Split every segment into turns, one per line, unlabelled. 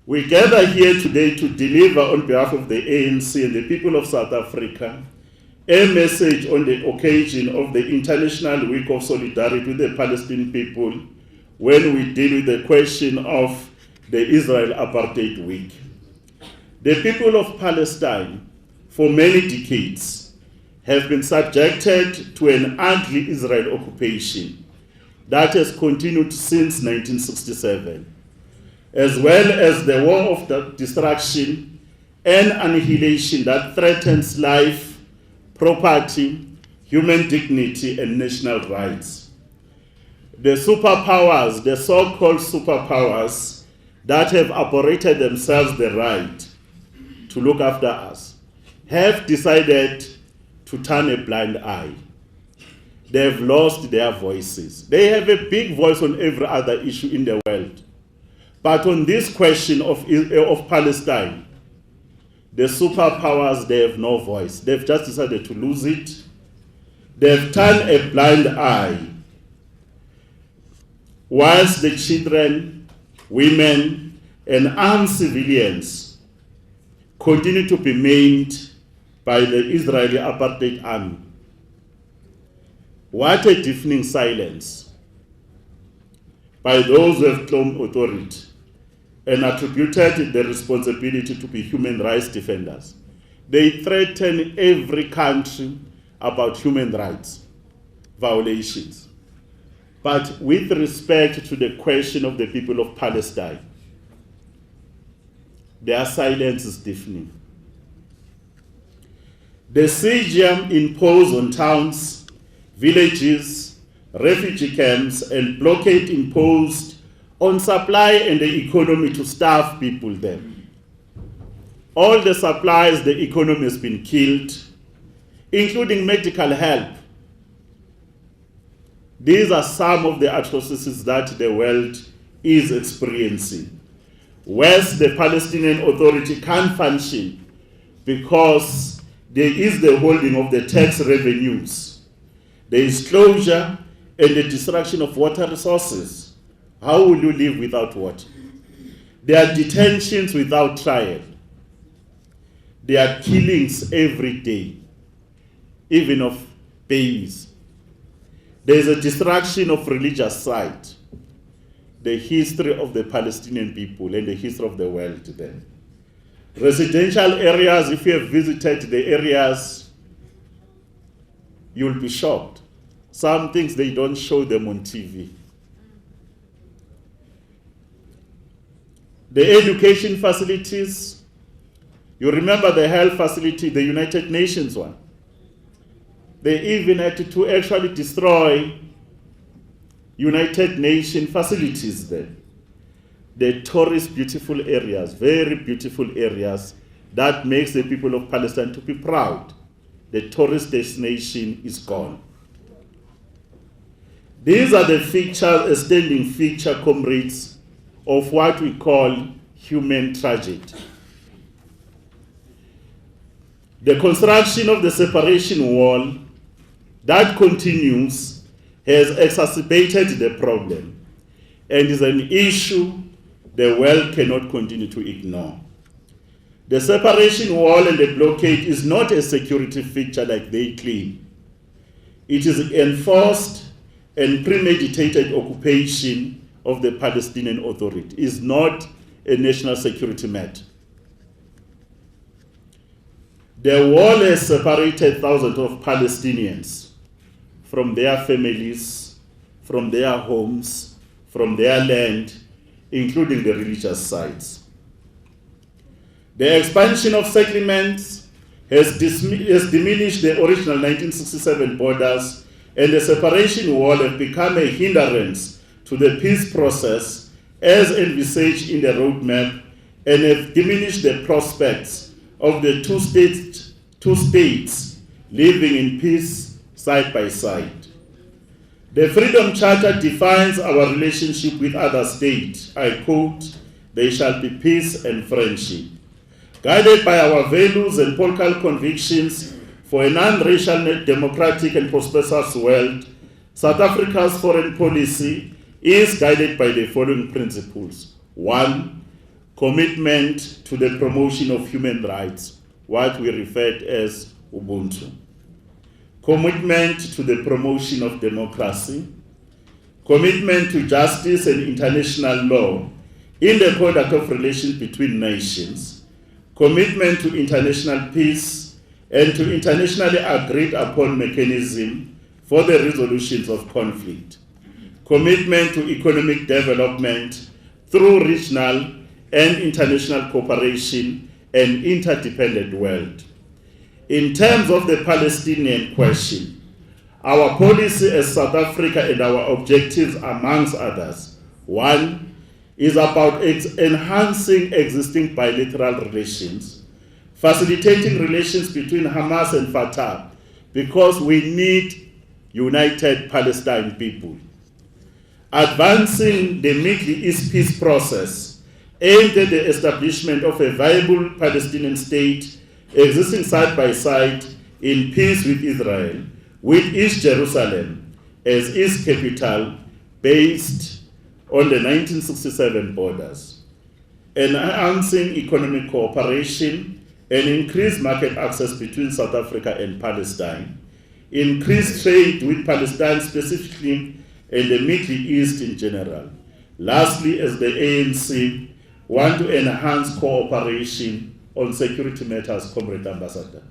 We gather here today to deliver on behalf of the ANC and the people of South Africa a message on the occasion of the International Week of Solidarity with the Palestinian people when we deal with the question of the Israel Apartheid Week. The people of Palestine, for many decades, have been subjected to an ugly Israel occupation that has continued since 1967, as well as the war of destruction and annihilation that threatens life, property, human dignity, and national rights. The superpowers, the so-called superpowers that have operated themselves the right to look after us, have decided to turn a blind eye. They have lost their voices. They have a big voice on every other issue in the world. But on this question of Palestine, the superpowers, they have no voice. They've just decided to lose it. They've turned a blind eye. Whilst the children, women, and armed civilians continue to be maimed by the Israeli apartheid army. What a deafening silence by those who have claimed authority and attributed the responsibility to be human rights defenders. They threaten every country about human rights violations. But with respect to the question of the people of Palestine, their silence is deafening. The siege imposed on towns, villages, refugee camps, and blockade imposed on supply and the economy to starve people there. All the supplies, the economy has been killed, including medical help. These are some of the atrocities that the world is experiencing. Whereas the Palestinian Authority can't function because there is the holding of the tax revenues. There is closure and the destruction of water resources. How will you live without water? There are detentions without trial. There are killings every day, even of babies. There is a destruction of religious site. The history of the Palestinian people and the history of the world there. Residential areas, if you have visited the areas, you'll be shocked. Some things they don't show them on TV. The education facilities, you remember the health facility, the United Nations one. They even had to actually destroy United Nations facilities there. The tourist beautiful areas, very beautiful areas that makes the people of Palestine to be proud. The tourist destination is gone. These are the features, standing feature, comrades, of what we call human tragedy. The construction of the separation wall that continues has exacerbated the problem and is an issue the world cannot continue to ignore. The separation wall and the blockade is not a security feature like they claim. It is enforced and premeditated occupation of the Palestinian Authority. It is not a national security matter. The wall has separated thousands of Palestinians from their families, from their homes, from their land, including the religious sites. The expansion of settlements has diminished the original 1967 borders, and the separation wall has become a hindrance to the peace process as envisaged in the roadmap, and have diminished the prospects of the two states living in peace side by side. The Freedom Charter defines our relationship with other states. I quote, "There shall be peace and friendship. Guided by our values and political convictions for a non-racial, democratic and prosperous world, South Africa's foreign policy is guided by the following principles. 1. commitment to the promotion of human rights, what we refer to as Ubuntu, commitment to the promotion of democracy, commitment to justice and international law in the conduct of relations between nations, commitment to international peace and to internationally agreed upon mechanism for the resolutions of conflict, commitment to economic development through regional and international cooperation and interdependent world. In terms of the Palestinian question, our policy as South Africa and our objectives, amongst others, one is about enhancing existing bilateral relations, facilitating relations between Hamas and Fatah, because we need united Palestine people. Advancing the Middle East peace process aimed at the establishment of a viable Palestinian state existing side by side in peace with Israel, with East Jerusalem as its capital based on the 1967 borders. Enhancing economic cooperation and increased market access between South Africa and Palestine. Increased trade with Palestine specifically and the Middle East in general. Lastly, as the ANC want to enhance cooperation on security matters, Comrade Ambassador.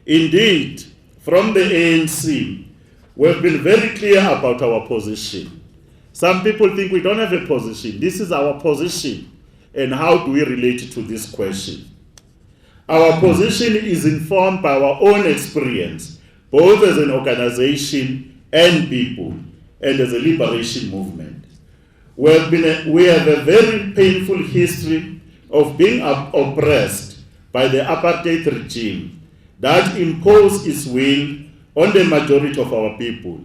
Indeed, from the ANC, we've been very clear about our position. Some people think we don't have a position. This is our position. And how do we relate to this question? Our position is informed by our own experience, both as an organization and people, and as a liberation movement. We have a very painful history of being oppressed by the apartheid regime that imposed its will on the majority of our people,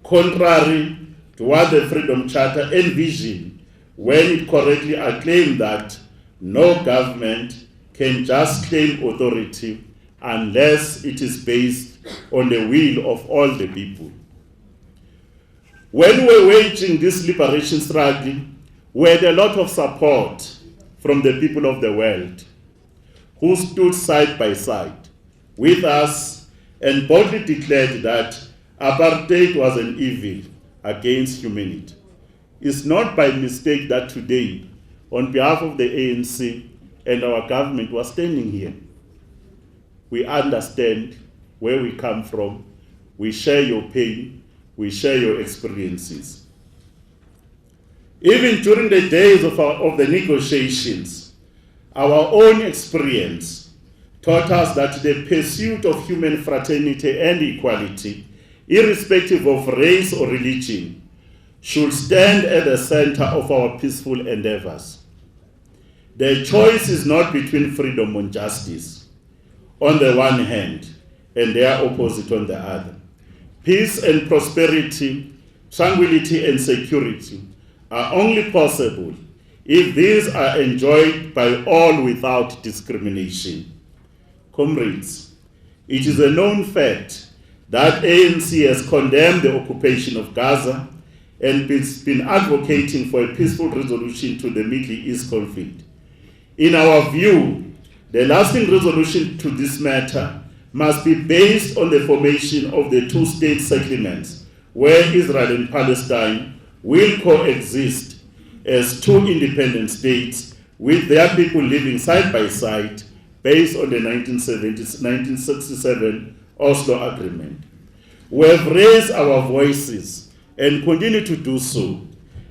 contrary to what the Freedom Charter envisioned when it correctly acclaimed that no government can just claim authority unless it is based on the will of all the people. When we were waging this liberation struggle, we had a lot of support from the people of the world who stood side by side with us and boldly declared that apartheid was an evil against humanity. It's not by mistake that today, on behalf of the ANC and our government, we're standing here. We understand where we come from. We share your pain. We share your experiences. Even during the days of the negotiations, our own experience taught us that the pursuit of human fraternity and equality, irrespective of race or religion, should stand at the center of our peaceful endeavors. The choice is not between freedom and justice on the one hand and their opposite on the other. Peace and prosperity, tranquility and security are only possible if these are enjoyed by all without discrimination. Comrades, it is a known fact that ANC has condemned the occupation of Gaza and been advocating for a peaceful resolution to the Middle East conflict. In our view, the lasting resolution to this matter must be based on the formation of the two-state settlements where Israel and Palestine will coexist as two independent states with their people living side by side based on the 1967 Oslo Agreement. We have raised our voices and continue to do so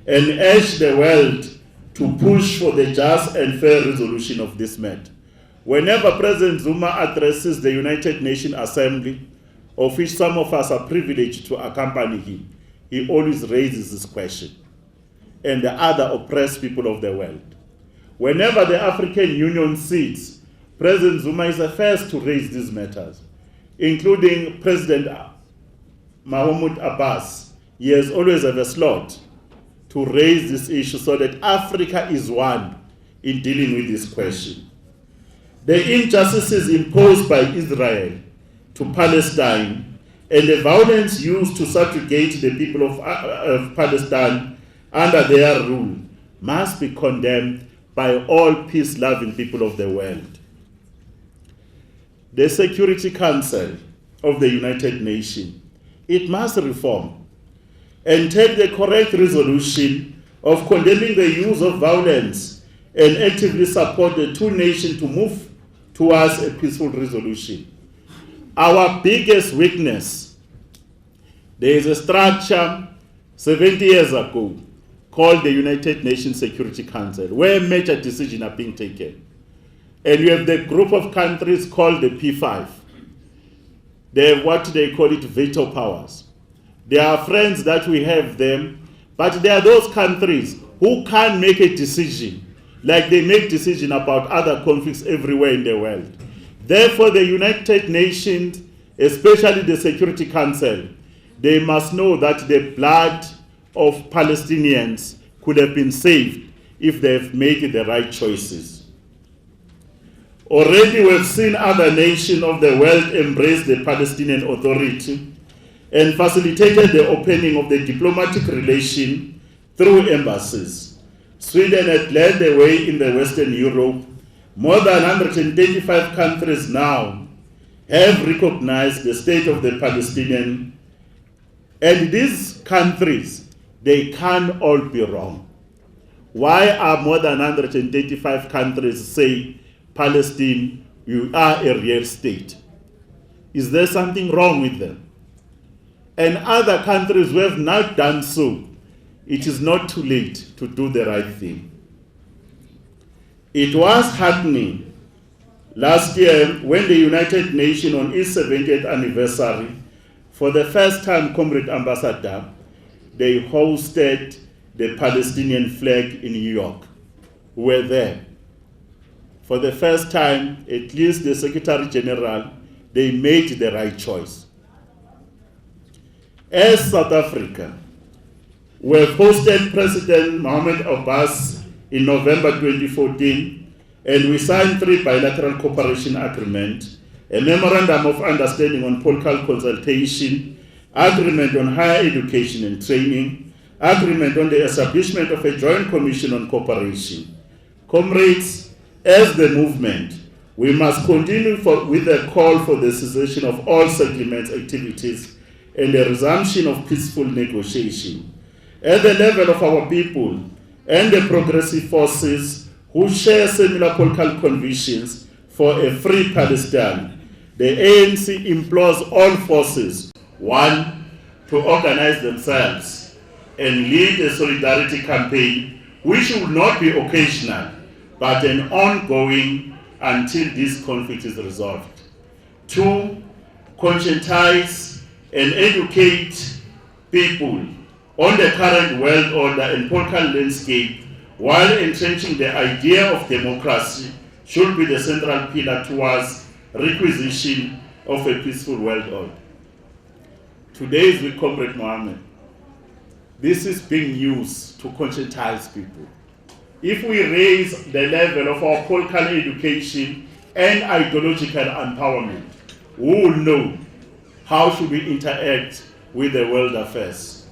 and urge the world to push for the just and fair resolution of this matter. Whenever President Zuma addresses the United Nations Assembly, of which some of us are privileged to accompany him, he always raises this question, and the other oppressed people of the world. Whenever the African Union sits, President Zuma is the first to raise these matters, including President Mahmoud Abbas. He has always have a slot to raise this issue so that Africa is one in dealing with this question. The injustices imposed by Israel to Palestine and the violence used to subjugate the people of Palestine under their rule must be condemned by all peace-loving people of the world. The Security Council of the United Nations, it must reform and take the correct resolution of condemning the use of violence and actively support the two nations to move towards a peaceful resolution. Our biggest weakness, there is a structure 70 years ago called the United Nations Security Council, where major decisions are being taken. And you have the group of countries called the P5. They have what they call it veto powers. They are friends that we have them, but there are those countries who can't make a decision, like they make decisions about other conflicts everywhere in the world. Therefore, the United Nations, especially the Security Council, they must know that the blood of Palestinians could have been saved if they have made the right choices. Already we've seen other nations of the world embrace the Palestinian Authority and facilitated the opening of the diplomatic relation through embassies. Sweden had led the way in the Western Europe. More than 135 countries now have recognized the state of the Palestinian. And these countries, they can't all be wrong. Why are more than 135 countries say, Palestine, you are a real state? Is there something wrong with them? And other countries who have not done so, it is not too late to do the right thing. It was happening last year when the United Nations on its 70th anniversary, for the first time, Comrade Ambassador, they hosted the Palestinian flag in New York. We were there. For the first time, at least the Secretary General, they made the right choice. As South Africa, we have hosted President Mahmoud Abbas in November 2014, and we signed 3 bilateral cooperation agreements, a memorandum of understanding on political consultation, agreement on higher education and training, agreement on the establishment of a joint commission on cooperation. Comrades, as the movement, we must continue with a call for the cessation of all settlement activities and the resumption of peaceful negotiation. At the level of our people and the progressive forces who share similar political convictions for a free Palestine, the ANC implores all forces, 1, to organize themselves and lead a solidarity campaign which will not be occasional, but an ongoing until this conflict is resolved. 2, conscientize and educate people on the current world order and political landscape, while entrenching the idea of democracy should be the central pillar towards requisition of a peaceful world order. Today is with Comrade Mohammed. This is being used to conscientize people. If we raise the level of our political education and ideological empowerment, we will know how should we interact with the world affairs.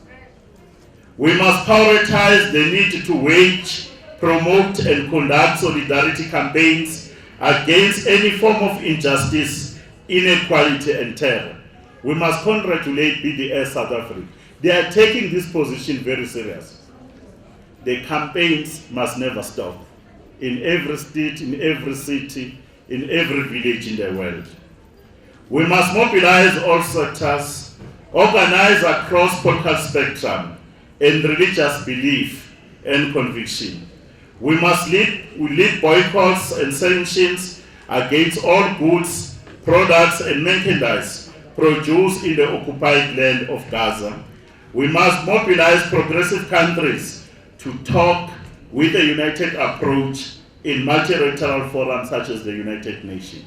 We must prioritize the need to wage, promote, and conduct solidarity campaigns against any form of injustice, inequality, and terror. We must congratulate BDS South Africa. They are taking this position very serious. The campaigns must never stop. In every state, in every city, in every village in the world. We must mobilize all sectors, organize across political spectrum and religious belief and conviction. We must lead boycotts and sanctions against all goods, products, and merchandise produced in the occupied land of Gaza. We must mobilize progressive countries to talk with a united approach in multilateral forums such as the United Nations.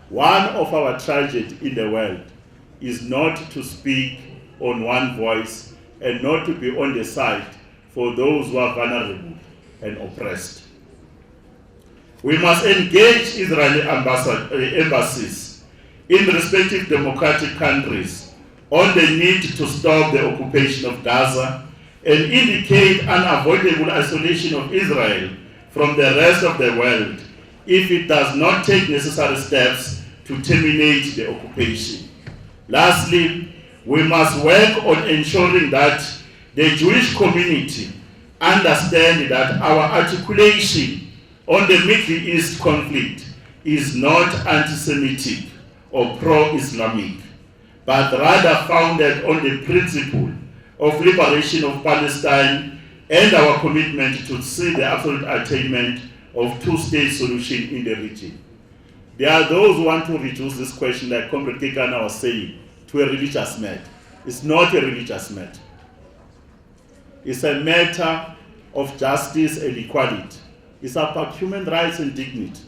One of our tragedies in the world is not to speak on one voice and not to be on the side for those who are vulnerable and oppressed. We must engage Israeli embassies in respective democratic countries on the need to stop the occupation of Gaza and indicate unavoidable isolation of Israel from the rest of the world if it does not take necessary steps to terminate the occupation. Lastly, we must work on ensuring that the Jewish community understand that our articulation on the Middle East conflict is not anti-Semitic or pro-Islamic, but rather founded on the principle of liberation of Palestine and our commitment to see the absolute attainment of two-state solution in the region. There are those who want to reduce this question, like Comrade Kekana was saying, to a religious matter. It's not a religious matter. It's a matter of justice and equality. It's about human rights and dignity.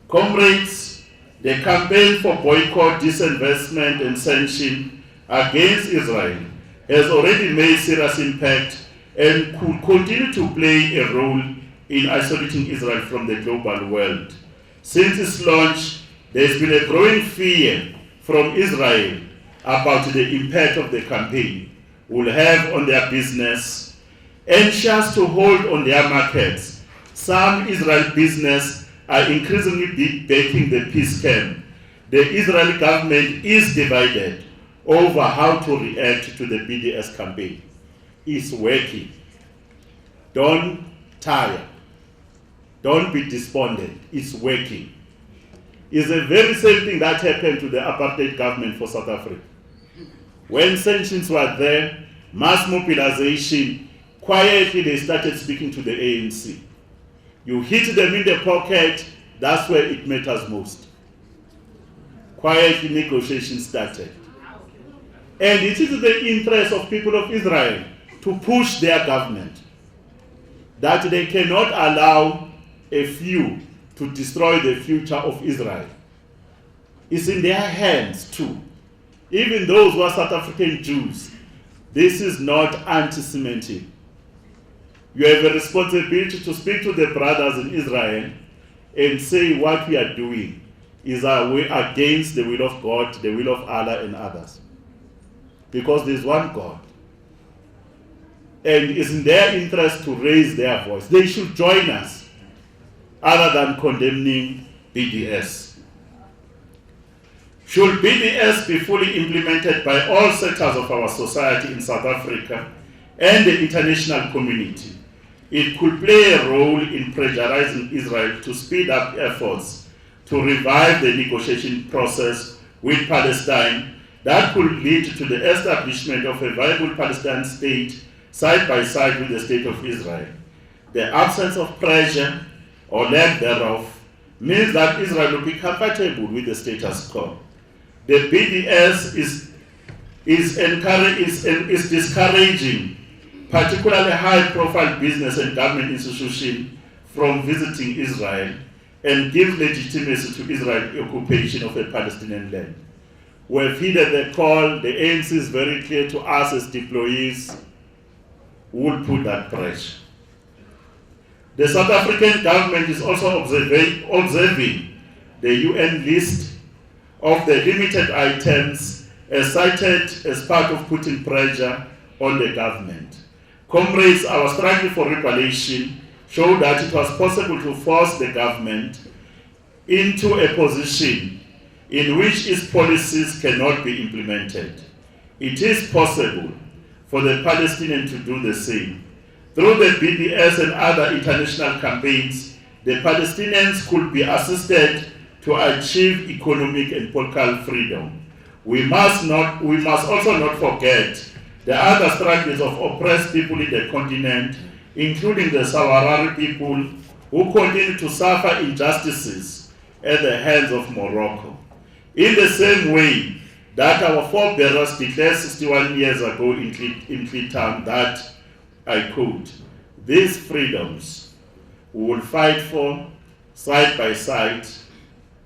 Comrades, the campaign for boycott, disinvestment, and sanction against Israel has already made serious impact and could continue to play a role in isolating Israel from the global world. Since its launch, there has been a growing fear from Israel about the impact of the campaign will have on their business. Anxious to hold on their markets, some Israeli business are increasingly backing the peace camp. The Israeli government is divided over how to react to the BDS campaign. It's working. Don't tire. Don't be despondent. It's working. It's the very same thing that happened to the apartheid government for South Africa. When sanctions were there, mass mobilization, quietly they started speaking to the ANC. You hit them in the pocket, that's where it matters most. Quietly negotiations started. And it is the interest of people of Israel to push their government that they cannot allow a few to destroy the future of Israel. It's in their hands too. Even those who are South African Jews, this is not anti-Semitic. You have a responsibility to speak to the brothers in Israel and say what we are doing is our way against the will of God, the will of Allah and others. Because there is one God. And it's in their interest to raise their voice. They should join us other than condemning BDS. Should BDS be fully implemented by all sectors of our society in South Africa and the international community, it could play a role in pressurizing Israel to speed up efforts to revive the negotiation process with Palestine that could lead to the establishment of a viable Palestinian state side by side with the state of Israel. The absence of pressure or lack thereof means that Israel will be compatible with the status quo. The BDS is discouraging particularly high-profile business and government institutions from visiting Israel and give legitimacy to Israel's occupation of a Palestinian land. We have heeded the call. The ANC is very clear to us as deployees who will put that pressure. The South African government is also observing the UN list of the limited items as cited as part of putting pressure on the government. Comrades, our struggle for reparation showed that it was possible to force the government into a position in which its policies cannot be implemented. It is possible for the Palestinians to do the same. Through the BDS and other international campaigns, the Palestinians could be assisted to achieve economic and political freedom. We must also not forget the other struggles of oppressed people in the continent, including the Sahrawi people who continue to suffer injustices at the hands of Morocco. In the same way that our forebears declared 61 years ago in Freetown that, I quote, "These freedoms we will fight for side by side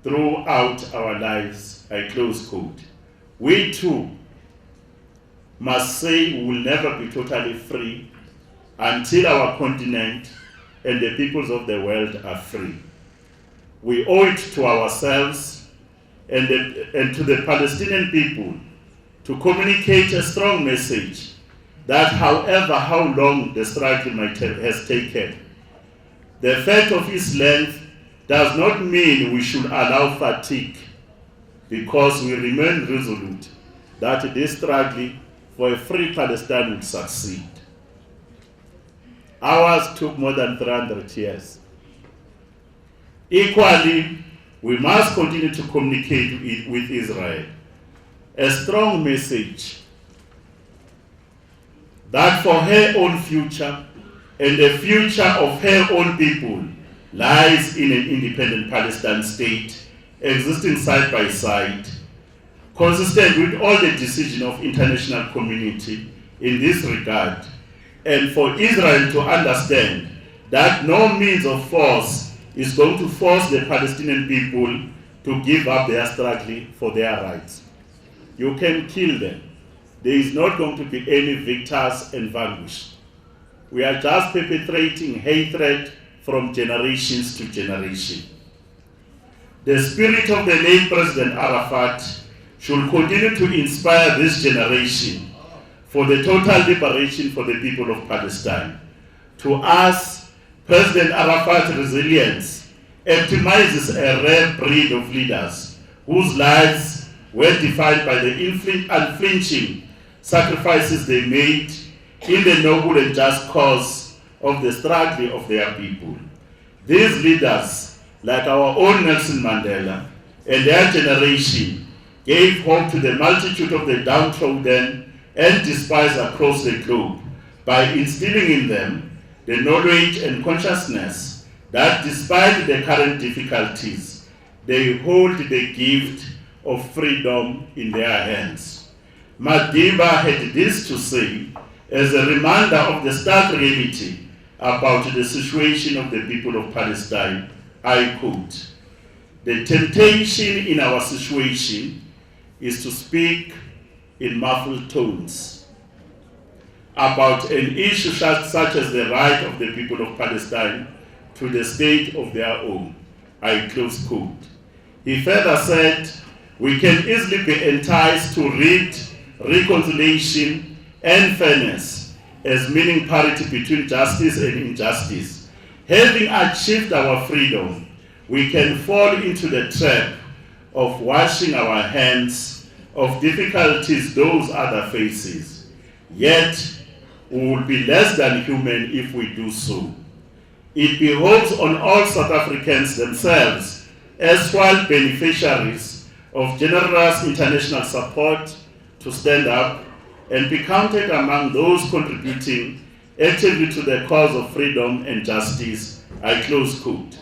throughout our lives," I close quote. We too must say we will never be totally free until our continent and the peoples of the world are free. We owe it to ourselves and to the Palestinian people to communicate a strong message that however how long the struggle has taken, The fact of its length does not mean we should allow fatigue, because we remain resolute that this struggle for a free Palestine will succeed. Ours took more than 300 years. Equally, we must continue to communicate with Israel a strong message that for her own future and the future of her own people lies in an independent Palestine state existing side by side, consistent with all the decisions of international community in this regard, and for Israel to understand that no means of force is going to force the Palestinian people to give up their struggle for their rights. You can kill them. There is not going to be any victors and vanquished. We are just perpetrating hatred from generations to generation. The spirit of the late President Arafat should continue to inspire this generation for the total liberation for the people of Palestine. To us, President Arafat's resilience epitomizes a rare breed of leaders whose lives were defined by the unflinching sacrifices they made in the noble and just cause of the struggle of their people. These leaders, like our own Nelson Mandela and their generation, gave hope to the multitude of the downtrodden and despised across the globe by instilling in them the knowledge and consciousness that despite the current difficulties, they hold the gift of freedom in their hands. Madiba had this to say as a reminder of the stark reality about the situation of the people of Palestine. I quote, "The temptation in our situation is to speak in muffled tones about an issue such as the right of the people of Palestine to the state of their own." I close quote. He further said, "We can easily be enticed to read reconciliation and fairness as meaning parity between justice and injustice. Having achieved our freedom, we can fall into the trap of washing our hands of difficulties those other faces. Yet, we will be less than human if we do so. It behoves on all South Africans themselves, as well beneficiaries of generous international support, to stand up and be counted among those contributing actively to the cause of freedom and justice." I close quote.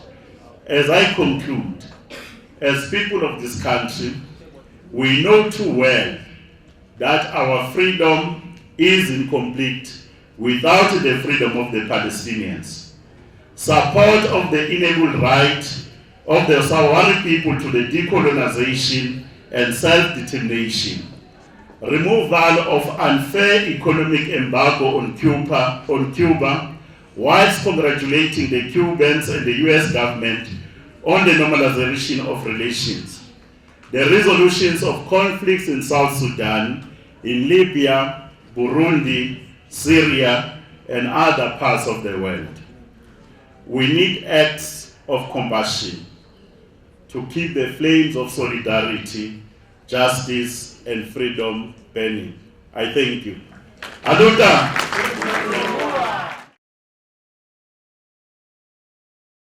As I conclude, as people of this country, we know too well that our freedom is incomplete without the freedom of the Palestinians. Support of the inalienable right of the Sahrawi people to the decolonization and self-determination, removal of unfair economic embargo on Cuba, whilst congratulating the Cubans and the US government on the normalization of relations, the resolutions of conflicts in South Sudan, in Libya, Burundi, Syria, and other parts of the world. We need acts of compassion to keep the flames of solidarity, justice, and freedom burning. I thank you. Aluta.